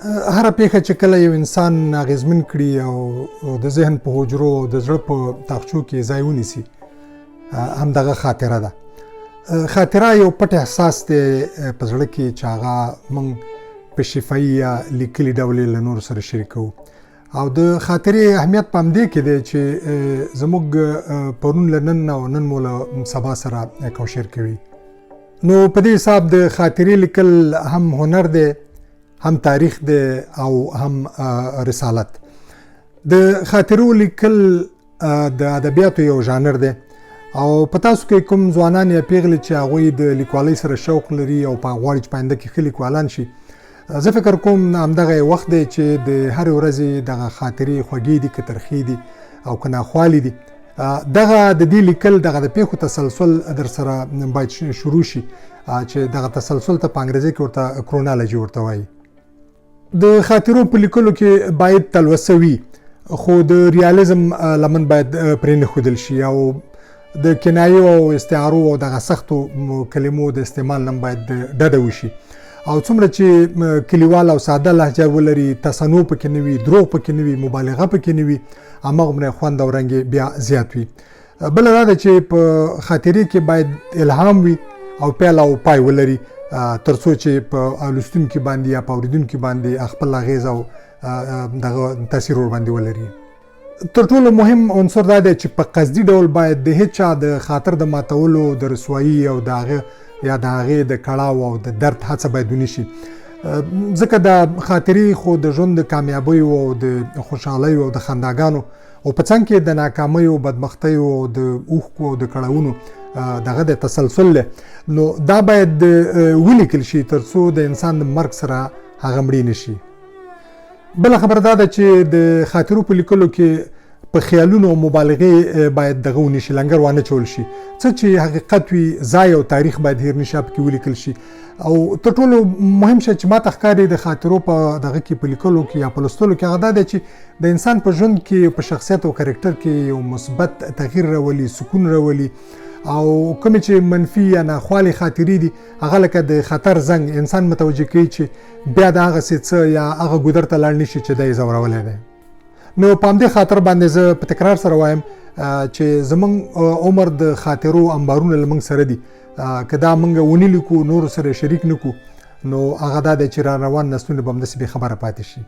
هره پیښه چې کله یو انسان اغېزمن کړي او د ذهن په حجرو او د زړه په تاقچو کې ځای ونیسي همدغه خاطره ده. خاطره یو پټ احساس دی په زړه کې چې هغه موږ په شفاهي یا لیکلي ډول یې له نورو سره شریکوو او د خاطرې اهمیت په همدې کې دی چې زموږ پرون له نن او نن مو له سبا سره کوشیر کوي. نو په دې حساب د خاطرې لیکل هم هنر دی، هم تاریخ دی او هم رسالت. د خاطرو لیکل د ادبیاتو یو ژانر دی او په تاسو کې کوم ځوانان یا پیغلې چې هغوی د لیکوالۍ سره شوق لري او په غواړي چې په آینده کې ښه لیکوالان شي، زه فکر کوم همدغه وخت دی چې د هرې ورځې دغه خاطرې خوږې دي که ترخې دي او که ناخوالې دي، دغه د دې لیکل دغه د پیښو تسلسل در سره باید شروع شي چې دغه تسلسل ته په انګریزي کې ورته کرونالوجي ورته وایي. د خاطرو په لیکلو کې باید تلوسه وي، خو د ریالیزم لمن باید پرې نه ښودل شي او د کنایو او استعارو او دغه سختو کلمو د استعمال نه باید ډډه وشي او څومره چې کلیوال او ساده لهجه ولري، تصنع پکې نه وي، دروغ پکې نه وي، مبالغه پکې نه وي، هماغومره خوند او رنګ بیا زیات وي. بله دا ده چې په خاطرې کې باید الهام وي او پیل او پای ولري تر څو چې په لوستونکي باندې یا په اورېدونکي باندې خپل اغېز او دغه تاثیر ورباندې ولري. تر ټولو مهم عنصر دا دی چې په قصدي ډول باید د هیڅ چا د خاطر د ماتولو، د رسوایي او د هغه یا د هغې د کړاو او د درد هڅه باید ونه شي، ځکه د خاطرې خو د ژوند د کامیابیو او د خوشحالیو او د خنداګانو او په څنګ کې د ناکامیو، بدبختیو او د اوښکو او د کړاوونو دغه د تسلسل دی. نو دا باید ولیکل شي تر څو د انسان د مرګ سره هغه مړی نه شي. بله خبره دا ده چې د خاطرو په لیکلو کې په خیالونو او مبالغې باید دغه ونه شي، لنګر وانه چول شي. څه چې حقیقت وي، ځای او تاریخ باید هیر نه شي، پکې ولیکل شي. او تر ټولو مهم شی چې ماته ښکاري د خاطرو په دغه کې په لیکلو کې یا په لوستلو کې هغه دا دی چې د انسان په ژوند کې، په شخصیت او کرکټر کې یو مثبت تغییر راولي، سکون راولي او کومې چې منفي یا ناخوالې خاطرې دي هغه لکه د خطر زنګ انسان متوجه کوي چې بیا د هغسې څه یا هغه ګودر ته لاړ نه شي چې دی ځورولی دی. نو په همدې خاطر باندې زه په تکرار سره وایم چې زموږ عمر د خاطرو انبارونه له موږ سره دي، که دا موږ ونه لیکو، نورو سره شریک نه کړو، نو هغه دا دی چې را روان نسلونه به همداسې بې خبره پاتې شي.